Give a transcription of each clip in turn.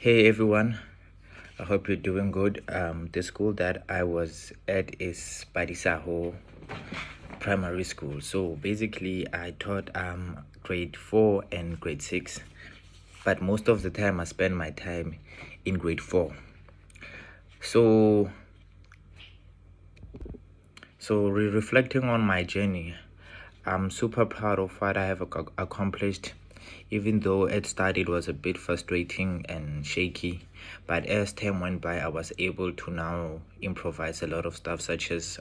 Hey everyone, I hope you're doing good. The school that I was at is Padisaho Primary School. So basically, I taught grade 4 and grade 6, but most of the time I spend my time in grade 4. So, reflecting on my journey, I'm super proud of what I have accomplished, even though at start it was a bit frustrating and shaky. But as time went by, I was able to now improvise a lot of stuff, such as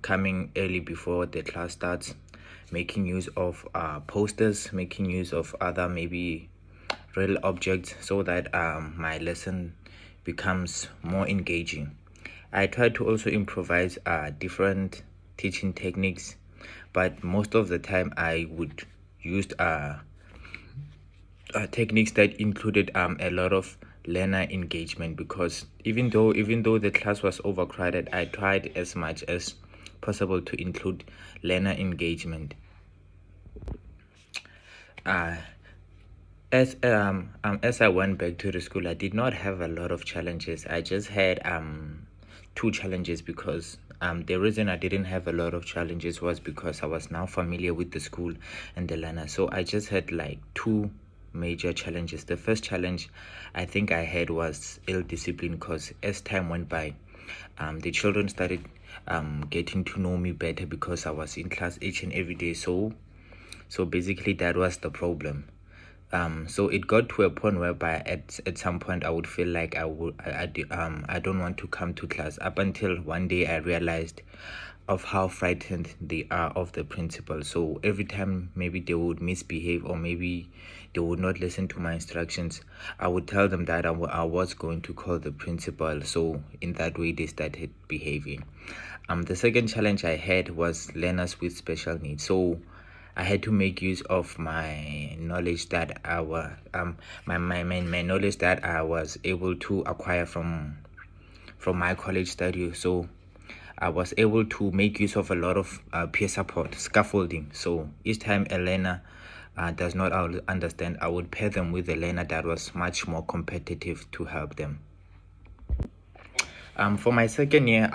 coming early before the class starts, making use of posters, making use of other maybe real objects so that my lesson becomes more engaging. I try to also improvise different teaching techniques, but most of the time I would use techniques that included a lot of learner engagement, because even though the class was overcrowded, I tried as much as possible to include learner engagement. As I went back to the school, I did not have a lot of challenges. I just had two challenges, because the reason I didn't have a lot of challenges was because I was now familiar with the school and the learner. So I just had like two major challenges. The first challenge I think I had was ill discipline, because as time went by, the children started getting to know me better because I was in class each and every day. So basically that was the problem. So it got to a point whereby at some point I would feel like I don't want to come to class, up until one day I realized of how frightened they are of the principal. So every time maybe they would misbehave, or maybe they would not listen to my instructions, I would tell them that I was going to call the principal. So in that way they started behaving. The second challenge I had was learners with special needs. So I had to make use of my knowledge that my knowledge that I was able to acquire from my college study. So I was able to make use of a lot of peer support, scaffolding. So each time a learner does not understand, I would pair them with a learner that was much more competitive to help them. For my second year,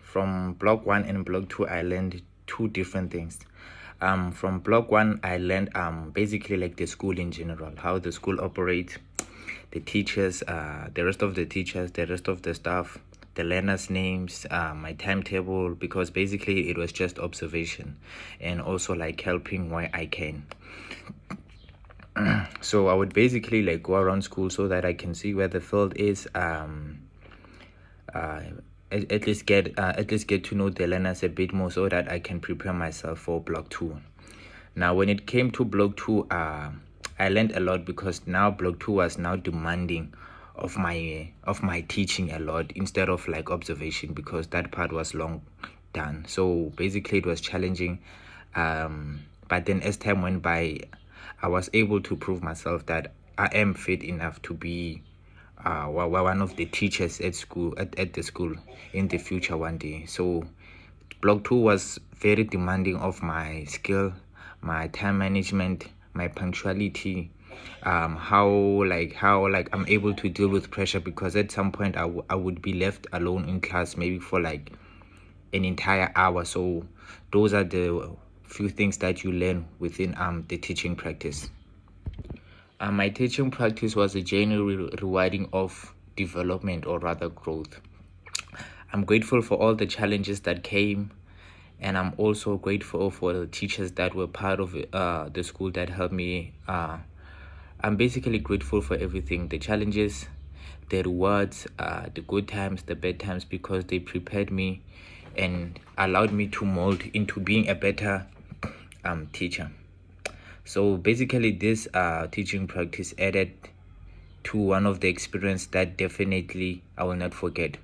from block 1 and block 2, I learned two different things. From block 1, I learned basically like the school in general, how the school operates, the teachers, the rest of the teachers, the rest of the staff, the learners' names, my timetable, because basically it was just observation, and also like helping where I can. So I would basically like go around school so that I can see where the field is, at least get to know the learners a bit more, so that I can prepare myself for block 2. Now when it came to block 2, I learned a lot, because now block 2 was now demanding of my teaching a lot, instead of like observation, because that part was long done. So basically it was challenging, but then as time went by, I was able to prove myself that I am fit enough to be one of the teachers at school, at the school in the future one day. So block 2 was very demanding of my skill, my time management, my punctuality, how I'm able to deal with pressure, because at some point I would be left alone in class, maybe for like an entire hour. So those are the few things that you learn within the teaching practice. My teaching practice was a genuine rewarding of development, or rather growth. I'm grateful for all the challenges that came, and I'm also grateful for the teachers that were part of the school that helped me. I'm basically grateful for everything, the challenges, the rewards, the good times, the bad times, because they prepared me and allowed me to mold into being a better teacher. So basically this teaching practice added to one of the experience that definitely I will not forget.